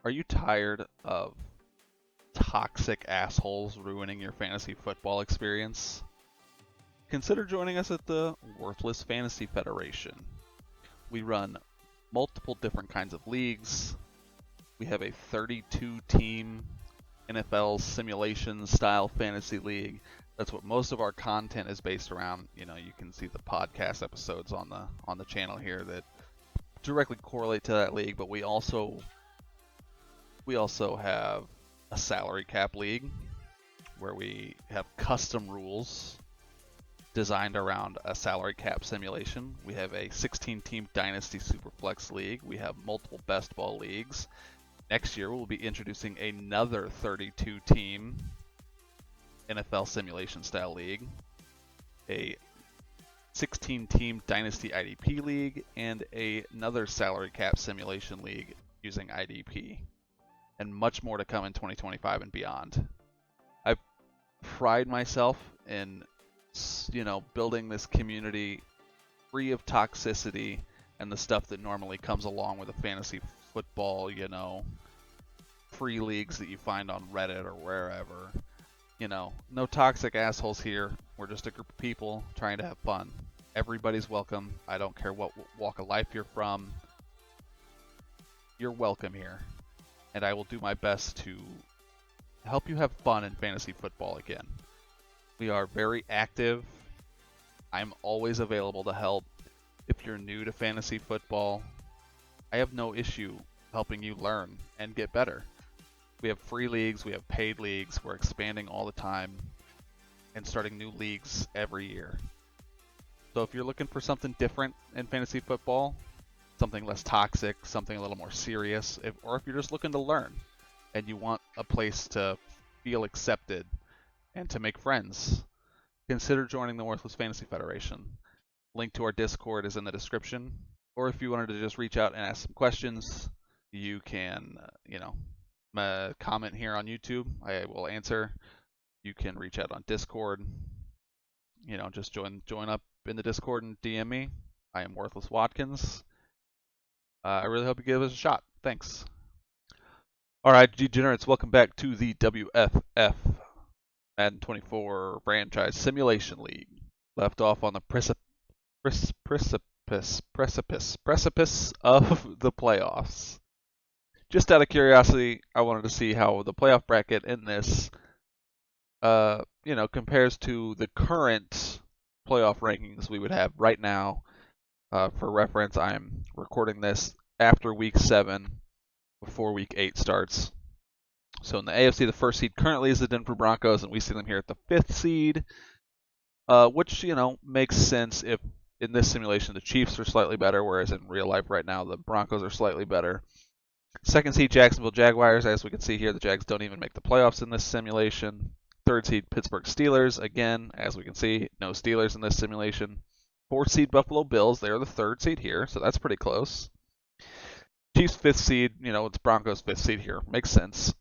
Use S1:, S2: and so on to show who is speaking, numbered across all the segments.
S1: Are you tired of toxic assholes ruining your fantasy football experience? Consider joining us at the Worthless Fantasy Federation. We run multiple different kinds of leagues. We have a 32-team NFL simulation style fantasy league. That's what most of our content is based around. You can see the podcast episodes on the channel here that directly correlate to that league, but we also have a salary cap league where we have custom rules designed around a salary cap simulation. We have a 16-team Dynasty Superflex league. We have multiple best ball leagues. Next year, we'll be introducing another 32-team NFL simulation style league, a 16-team Dynasty IDP league, and another salary cap simulation league using IDP, and much more to come in 2025 and beyond. I pride myself in building this community free of toxicity and the stuff that normally comes along with a fantasy football, free leagues that you find on Reddit or wherever. No toxic assholes here. We're just a group of people trying to have fun. Everybody's welcome. I don't care what walk of life you're from. You're welcome here. And I will do my best to help you have fun in fantasy football again. We are very active. I'm always available to help. If you're new to fantasy football, I have no issue helping you learn and get better. We have free leagues, we have paid leagues, we're expanding all the time and starting new leagues every year. So if you're looking for something different in fantasy football, something less toxic, something a little more serious, or if you're just looking to learn and you want a place to feel accepted and to make friends, consider joining the Worthless Fantasy Federation. Link to our Discord is in the description. Or if you wanted to just reach out and ask some questions, you can, comment here on YouTube. I will answer. You can reach out on Discord. Just join up in the Discord and DM me. I am WorthlessWatkins. I really hope you give us a shot. Thanks. All right, degenerates, welcome back to the WFF Madden 24 Franchise Simulation League. Left off on the precipice of the playoffs. Just out of curiosity, I wanted to see how the playoff bracket in this, compares to the current playoff rankings we would have right now. For reference, I'm recording this after Week 7, before Week 8 starts. So in the AFC, the first seed currently is the Denver Broncos, and we see them here at the 5th seed, which, makes sense if in this simulation the Chiefs are slightly better, whereas in real life right now the Broncos are slightly better. Second seed, Jacksonville Jaguars. As we can see here, the Jags don't even make the playoffs in this simulation. Third seed, Pittsburgh Steelers. Again, as we can see, no Steelers in this simulation. Fourth seed, Buffalo Bills. They are the 3rd seed here, so that's pretty close. Chiefs 5th seed, it's Broncos 5th seed here. Makes sense.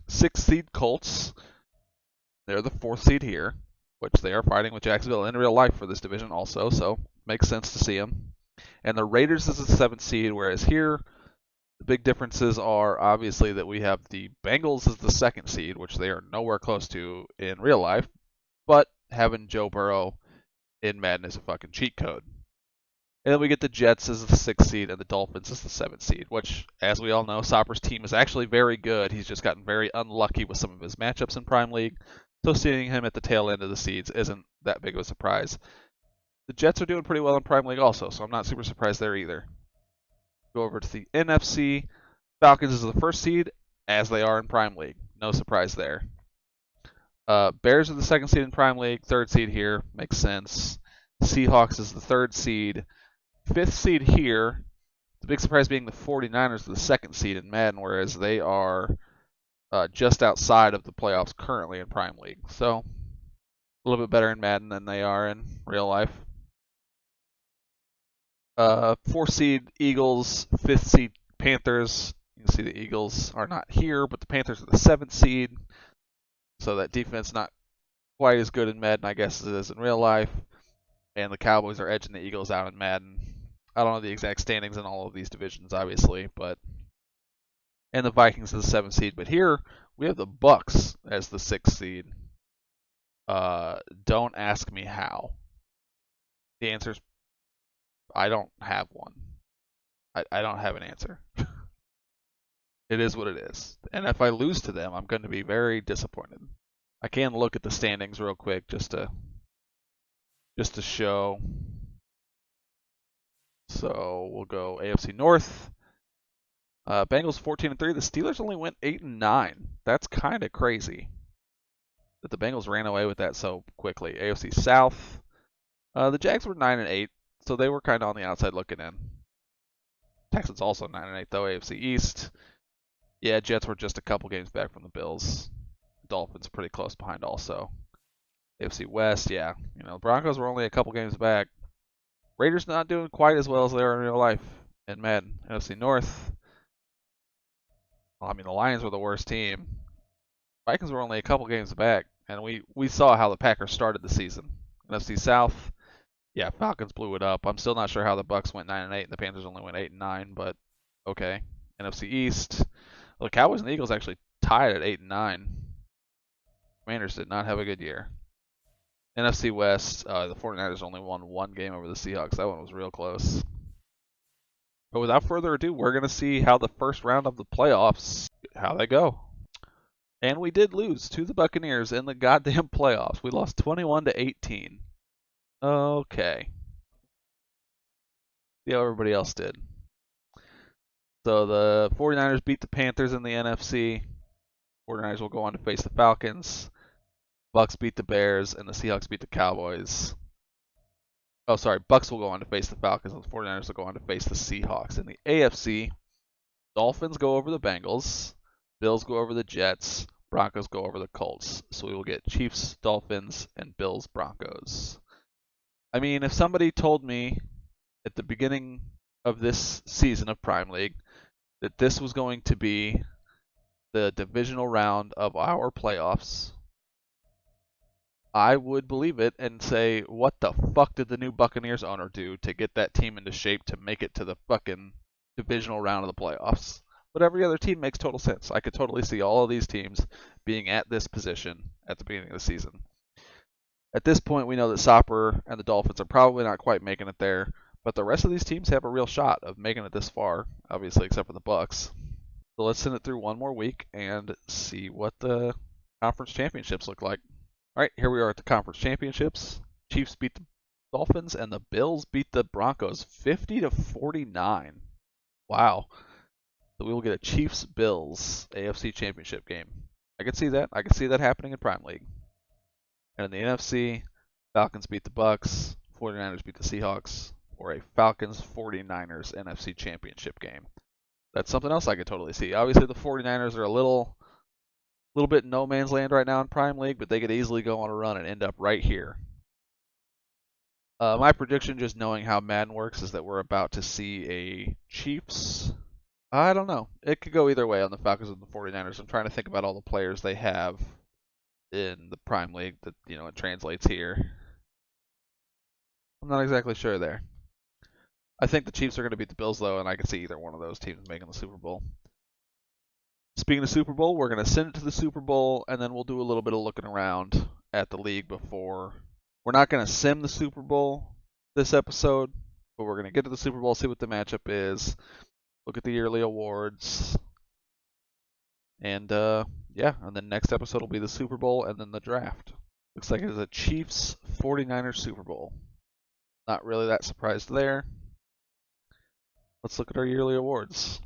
S1: 6th seed, Colts. They're the 4th seed here, which they are fighting with Jacksonville in real life for this division also, so makes sense to see them. And the Raiders is the 7th seed, whereas here, the big differences are obviously that we have the Bengals as the 2nd seed, which they are nowhere close to in real life, but having Joe Burrow in Madden is a fucking cheat code. And then we get the Jets as the 6th seed and the Dolphins as the 7th seed, which, as we all know, Soper's team is actually very good. He's just gotten very unlucky with some of his matchups in Prime League, so seeing him at the tail end of the seeds isn't that big of a surprise. The Jets are doing pretty well in Prime League also, so I'm not super surprised there either. Go over to the NFC. Falcons is the 1st seed, as they are in Prime League. No surprise there. Bears are the 2nd seed in Prime League, 3rd seed here. Makes sense. Seahawks is the 3rd seed. 5th seed here. The big surprise being the 49ers are the 2nd seed in Madden, whereas they are just outside of the playoffs currently in Prime League. So, a little bit better in Madden than they are in real life. 4th seed Eagles, 5th seed Panthers. You can see the Eagles are not here, but the Panthers are the 7th seed. So that defense not quite as good in Madden, I guess, as it is in real life. And the Cowboys are edging the Eagles out in Madden. I don't know the exact standings in all of these divisions, obviously, but and the Vikings as the 7th seed. But here we have the Bucks as the 6th seed. Don't ask me how. The answer is I don't have one. I don't have an answer. It is what it is. And if I lose to them, I'm going to be very disappointed. I can look at the standings real quick just to show. So we'll go AFC North. Bengals 14-3. The Steelers only went 8-9. That's kind of crazy that the Bengals ran away with that so quickly. AFC South. The Jags were 9-8, so they were kind of on the outside looking in. Texans also 9-8 though. AFC East. Yeah, Jets were just a couple games back from the Bills. Dolphins pretty close behind also. AFC West, yeah. Broncos were only a couple games back. Raiders not doing quite as well as they are in real life in Madden. NFC North. Well, the Lions were the worst team. Vikings were only a couple games back, and we saw how the Packers started the season. NFC South, yeah, Falcons blew it up. I'm still not sure how the Bucks went 9-8 and the Panthers only went 8-9, but okay. NFC East, the Cowboys and Eagles actually tied at 8-9. Commanders did not have a good year. NFC West, the 49ers only won one game over the Seahawks. That one was real close. But without further ado, we're going to see how the first round of the playoffs, how they go. And we did lose to the Buccaneers in the goddamn playoffs. We lost 21-18. Okay. See how everybody else did. So the 49ers beat the Panthers in the NFC. 49ers will go on to face the Falcons. Bucks beat the Bears, and the Seahawks beat the Cowboys. Oh, sorry. Bucks will go on to face the Falcons, and the 49ers will go on to face the Seahawks. In the AFC, Dolphins go over the Bengals. Bills go over the Jets. Broncos go over the Colts. So we will get Chiefs, Dolphins, and Bills, Broncos. If somebody told me at the beginning of this season of Prime League that this was going to be the divisional round of our playoffs, I would believe it and say, what the fuck did the new Buccaneers owner do to get that team into shape to make it to the fucking divisional round of the playoffs? But every other team makes total sense. I could totally see all of these teams being at this position at the beginning of the season. At this point, we know that Sopper and the Dolphins are probably not quite making it there, but the rest of these teams have a real shot of making it this far, obviously, except for the Bucks. So let's send it through one more week and see what the conference championships look like. All right, here we are at the conference championships. Chiefs beat the Dolphins, and the Bills beat the Broncos 50-49. Wow. So we will get a Chiefs-Bills AFC championship game. I could see that. I could see that happening in Prime League. And in the NFC, Falcons beat the Bucks, 49ers beat the Seahawks, or a Falcons-49ers NFC championship game. That's something else I could totally see. Obviously, the 49ers are a little bit in no man's land right now in Prime League, but they could easily go on a run and end up right here. My prediction, just knowing how Madden works, is that we're about to see a Chiefs. I don't know. It could go either way on the Falcons and the 49ers. I'm trying to think about all the players they have in the Prime League that, it translates here. I'm not exactly sure there. I think the Chiefs are going to beat the Bills, though, and I can see either one of those teams making the Super Bowl. Speaking of Super Bowl, we're going to send it to the Super Bowl, and then we'll do a little bit of looking around at the league before. We're not going to sim the Super Bowl this episode, but we're going to get to the Super Bowl, see what the matchup is, look at the yearly awards, and and then next episode will be the Super Bowl and then the draft. Looks like it is a Chiefs 49ers Super Bowl. Not really that surprised there. Let's look at our yearly awards.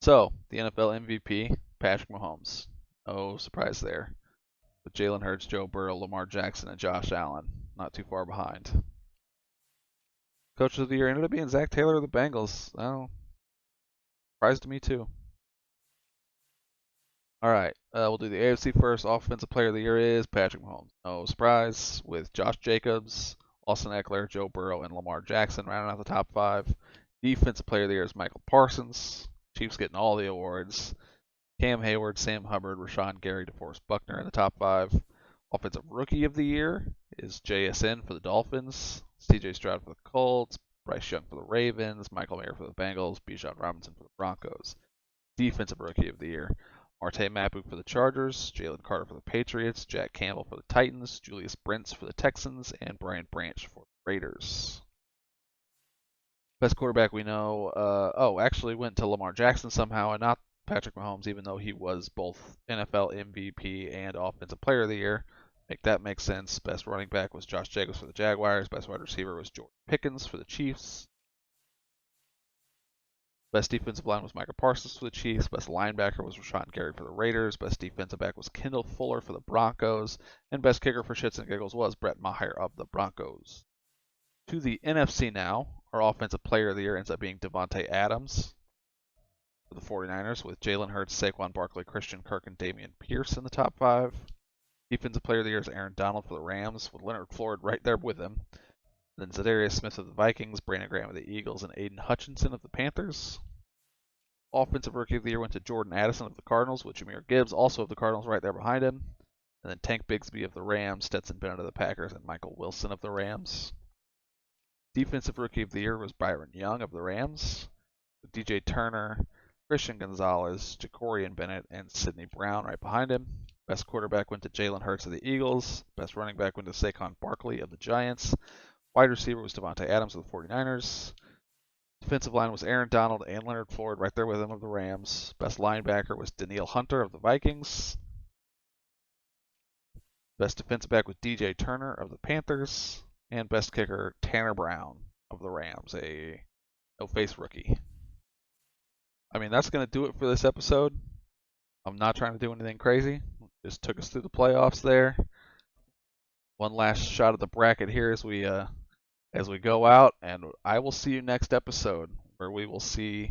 S1: So, the NFL MVP, Patrick Mahomes. No surprise there. With Jalen Hurts, Joe Burrow, Lamar Jackson, and Josh Allen. Not too far behind. Coach of the Year ended up being Zach Taylor of the Bengals. Oh, surprised me too. Alright, we'll do the AFC first. Offensive Player of the Year is Patrick Mahomes. No surprise, with Josh Jacobs, Austin Eckler, Joe Burrow, and Lamar Jackson rounding out the top 5. Defensive Player of the Year is Michael Parsons. Chiefs getting all the awards. Cam Hayward, Sam Hubbard, Rashawn Gary, DeForest Buckner in the top 5. Offensive Rookie of the Year is JSN for the Dolphins. CJ Stroud for the Colts. Bryce Young for the Ravens, Michael Mayer for the Bengals, Bijan Robinson for the Broncos. Defensive Rookie of the Year, Marte Mapu for the Chargers, Jalen Carter for the Patriots, Jack Campbell for the Titans, Julius Brents for the Texans, and Brian Branch for the Raiders. Best quarterback we know, actually went to Lamar Jackson somehow and not Patrick Mahomes, even though he was both NFL MVP and Offensive Player of the Year. Make that make sense. Best running back was Josh Jacobs for the Jaguars. Best wide receiver was George Pickens for the Chiefs. Best defensive line was Micah Parsons for the Chiefs. Best linebacker was Rashawn Gary for the Raiders. Best defensive back was Kendall Fuller for the Broncos. And best kicker for shits and giggles was Brett Maher of the Broncos. To the NFC now, our offensive player of the year ends up being Devontae Adams for the 49ers, with Jalen Hurts, Saquon Barkley, Christian Kirk, and Dameon Pierce in the top 5. Defensive player of the year is Aaron Donald for the Rams, with Leonard Floyd right there with him. Then Zadarius Smith of the Vikings, Brandon Graham of the Eagles, and Aiden Hutchinson of the Panthers. Offensive Rookie of the Year went to Jordan Addison of the Cardinals, with Jahmyr Gibbs, also of the Cardinals, right there behind him. And then Tank Bigsby of the Rams, Stetson Bennett of the Packers, and Michael Wilson of the Rams. Defensive Rookie of the Year was Byron Young of the Rams, with DJ Turner, Christian Gonzalez, Jacorian Bennett, and Sidney Brown right behind him. Best quarterback went to Jalen Hurts of the Eagles. Best running back went to Saquon Barkley of the Giants. Wide receiver was Devontae Adams of the 49ers. Defensive line was Aaron Donald and Leonard Floyd right there with him of the Rams. Best linebacker was Danielle Hunter of the Vikings. Best defensive back was DJ Turner of the Panthers. And best kicker, Tanner Brown of the Rams, a no-face rookie. I mean, that's going to do it for this episode. I'm not trying to do anything crazy. Just took us through the playoffs there. One last shot at the bracket here as we go out, and I will see you next episode where we will see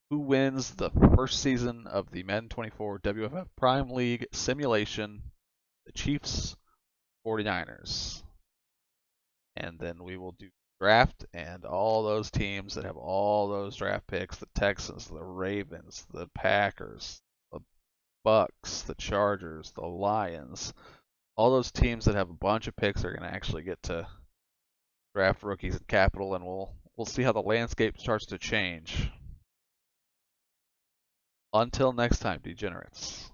S1: who wins the first season of the Madden 24 WFF Prime League Simulation, the Chiefs 49ers. And then we will do draft and all those teams that have all those draft picks, the Texans, the Ravens, the Packers, the Bucks, the Chargers, the Lions, all those teams that have a bunch of picks are going to actually get to draft rookies in capital, and we'll see how the landscape starts to change. Until next time, degenerates.